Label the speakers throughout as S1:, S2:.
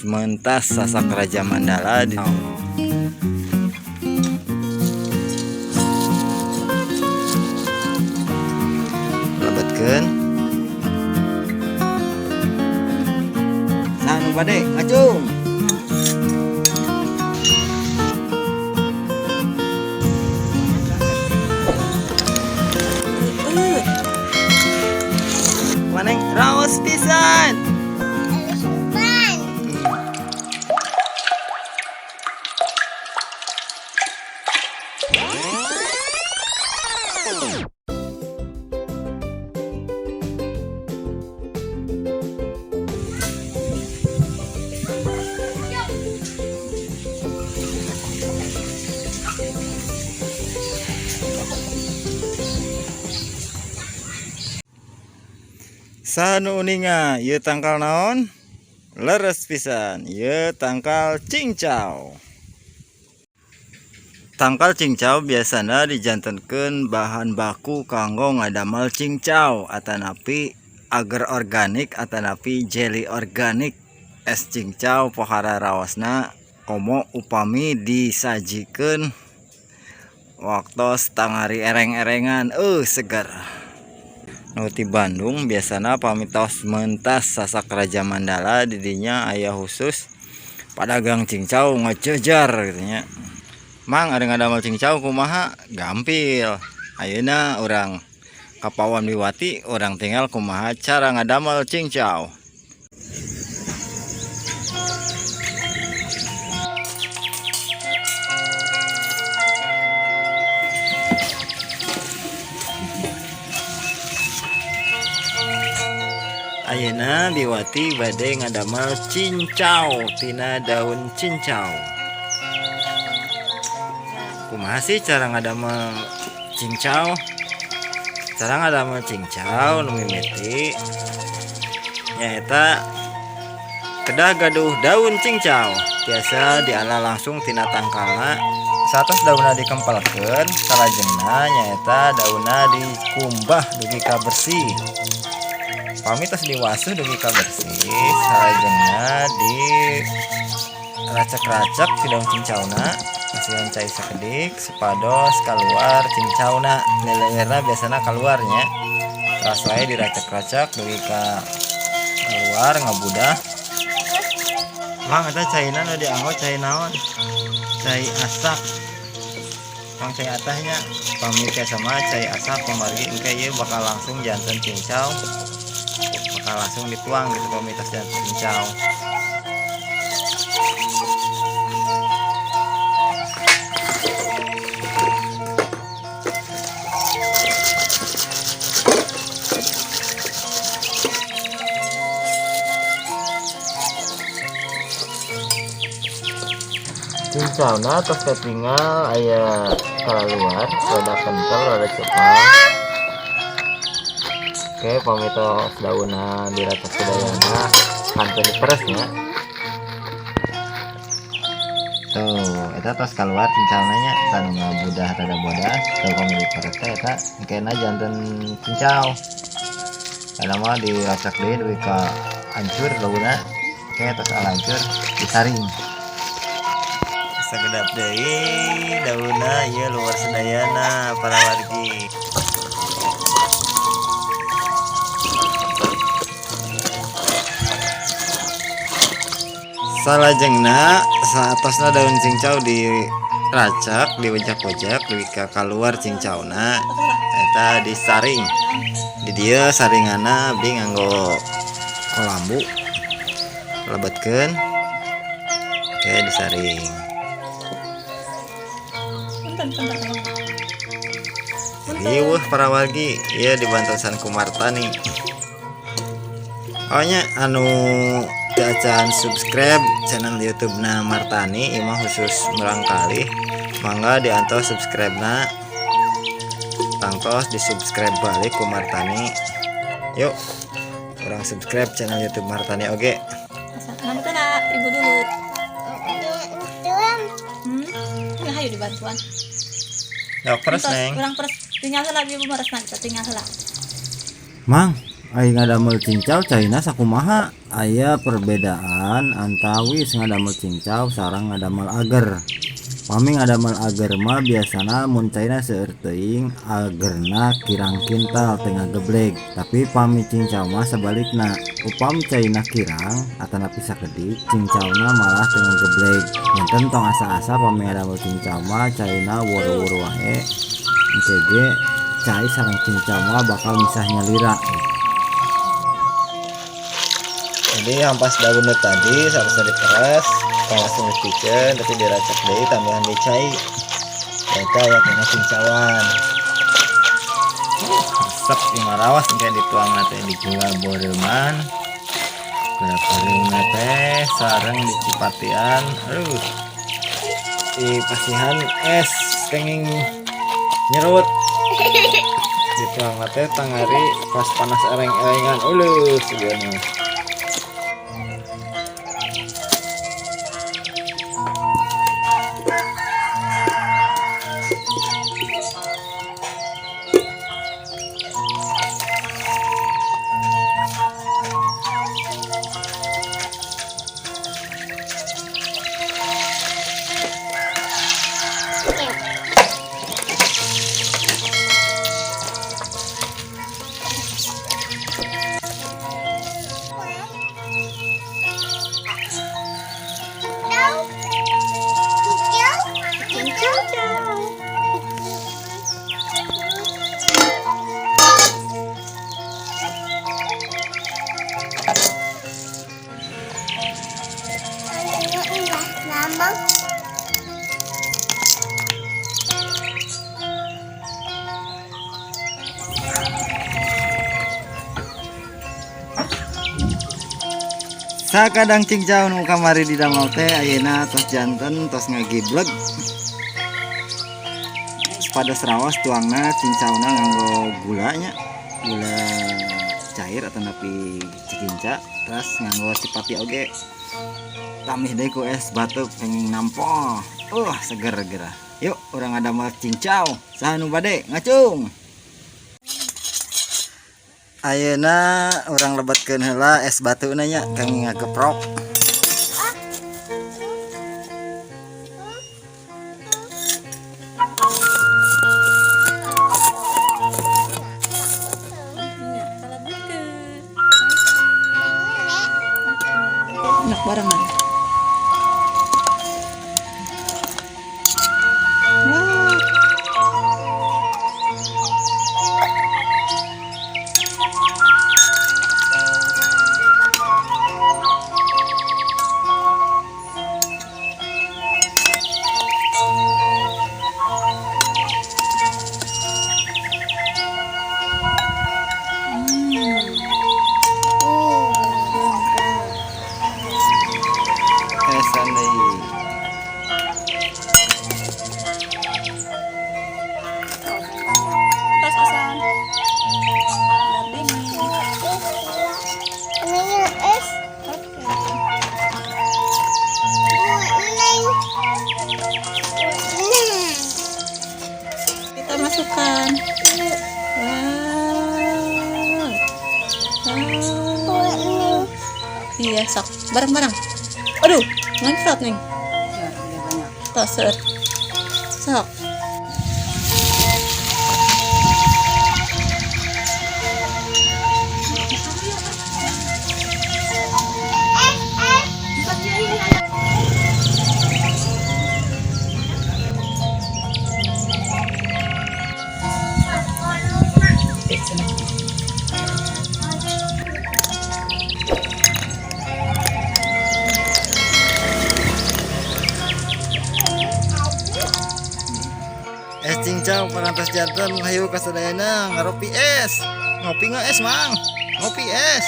S1: Mentas sasak Raja Mandala di lebetkeun nah nu bade ngacung maneng raos pisan. Sanu uninga ieu tangkal naon? Leres pisan, ieu tangkal cincau. Tangkal cincau biasana dijantenkeun bahan baku kanggo ngadamel cincau atanapi agar organik atanapi jelly organik. Es cincau pohara raosna komo upami disajikeun waktos tangari ereng-erengan segar. Nu ti Bandung biasana pamitos mentas sasak Raja Mandala didinya aya khusus padagang cincau ngejejar gitu nya. Mang ada ngadamel cincau kumaha? Gampil. Ayeuna urang ka Pawan Biwati urang tinggal kumaha cara ngadamel cincau. Ayeuna Biwati bade ngadamel cincau tina daun cincau. Kumaha sih cara ngadamel cincau? Cara ngadamel cincau nu mimiti nyaeta kedah gaduh daun cincau. Biasa diala langsung tina tangkalna. Satos daunna dikempelkeun, salajengna nyaeta daunna dikumbah dugi ka bersih. Pamitos diwasuh dugi ka bersih, salajengna di racak-racak si daun cincauna, kasihan cai sakedik supados kaluar cincauna. Leleurna biasana kaluarnya. Teras wae diracak-racak dugi ka keluar ngabudah. Mang eta caina nu dianggo cai naon? Cai asak. Mang cai atahnya pamike sama cai asak pamargi engke ieu bakal langsung janten cincau. Langsung dituang gitu pamitos dan cincau. Cincauna tos ketinggal aya kalaluar rada kental rada cepat. Oke, pamitos daunna diracak sedayana kantun diperesnya. Tuh, eta tos keluar cincaunanya tanu ngabudah rada bodas, tuh pami diperes teh eta engkena janten cincau. Kana mah diracak deui dugi ka hancur daunna. Oke, tos alancur disaring. Sagedap deui daunna ieu luar sedayana para wargi. Salajengna saatosna daun cincau diracak, diwejak-wejak dugi ka kaluar cincauna eta disaring. Di dieu saringanna abdi nganggo kolambu. Lebetkeun. Oke, disaring. Riweuh para wargi, ieu dibantosan ku Martani. Pokoknya anu acan subscribe channel YouTube na Martani imah khusus merangkali mangga diantos subscribe na tangtos di subscribe balik ku Martani. Yuk orang subscribe channel YouTube Martani oge.
S2: Nanti lah ibu dulu. Ya hayu dibantuan.
S1: Dok peres neng.
S2: Kurang peres tinggal lah ibu meres nanti tinggal lah.
S1: Mang Aing ngadamel cincau caina sakumaha? Aya perbedaan antawis ngadamel cincau sareng ngadamel ager. Pami ngadamel ager mah biasana mun caina seueur teuing agerna kirang kintal teu ngageblek. Tapi pami cincau mah sebalikna. Upam caina kirang atanapi sakedik, cincauna malah teu ngageblek. Munten tong asa-asa pami ngadamel cincau mah caina wuru-wuru wae. Engke ge cai sareng cincau mah bakal misah nyalira. Jadi ampas daunnya tadi seharusnya diperas, langsung dipicen, tapi diracak deh, tambahan deh cai. Mereka ya kena cincauan. Resep imarawas kayak dituang nate dijual boreman. Berapa ringnya teh sarang dicipatian. Di pasihan es kenging nyerut. Dituang nate tangari pas panas ereng-erengan. Segini. Sakadang cincau nu kamari di damel teh ayeuna tos janten tos ngagibleg. Pada serawas tuangna cincauna nganggo gulanya, gula cair atau napi cikinca, terus nganggo cipati oge. Tamih deui ku es batuk penging nampo. Seger gerah. Yuk urang ngadamel cincau. Saha nu bade ngacung. Ayeuna urang lebatkeun heula es batuna nya kang ngageprok.
S2: Enak barengan. Masukkan. Wow. Iya, sok. Bareng-bareng. Aduh, manfaat nih. Toser. Sok.
S1: Es cincau parantos janten hayu kasadayana ngaropi es. Ngopi nggak es, Mang? Ngopi es.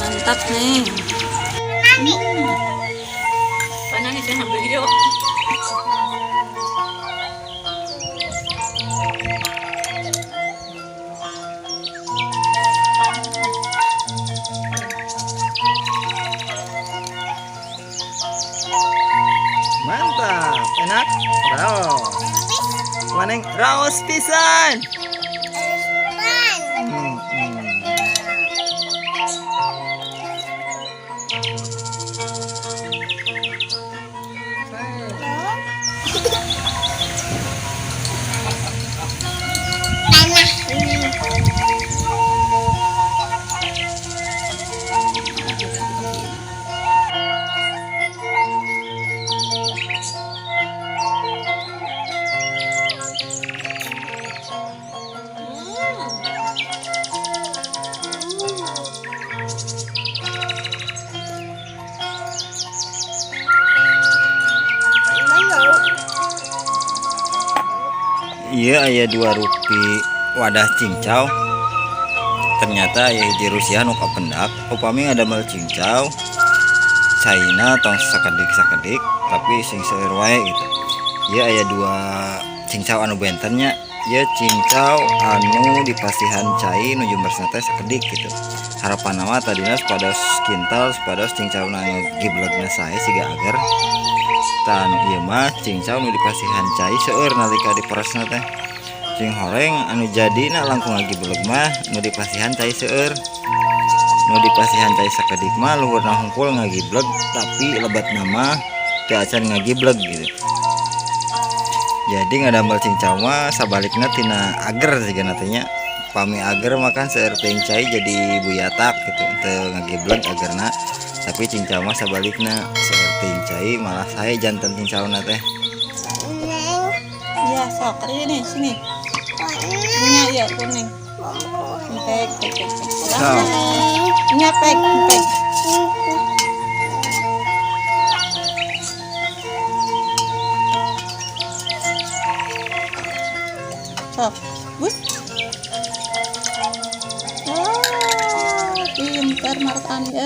S2: Mantap nih. Panangis ya sambil video.
S1: Enak? Raos. Maneng raos pisan. Hmm, hmm. Iya aya 2 rupi wadah cincau. Ternyata aya hiji Rusia nu kapendak upami ngadamel cincau China tong sakedik tapi sing seueur wae gitu. Ieu aya 2 cincau anu bentennya. Ieu cincau anu dipasihan cai nu jumbersna teh sakedik gitu. Harapan nama tadina supados kintal supados cincau anu giblegna sae siga agar. Tah anu ieu mah cincau nu dipasihan cai seueur nalika diperesna teh. Cing horeng anu jadina langkung ngagibleg mah nu dipasihan cai seueur. Nu dipasihan cai sakedik mah luhurna hungkul ngagibleg tapi lebat nama teu acan ngagibleg gitu. Jadi ngadamel cincau mah sabalikna tina ager sigana teh nya. Pami ager makan seueur teuing cai jadi buyatak gitu teu ngagibleg agerna. Tapi cincau mah sabalikna seueur teuing cai malah sae janten cincauna teh.
S2: Iya, sok. Ini sini. Ini ya kuning. Pek. Ini pek. Sok. Bus. Pintar Martani.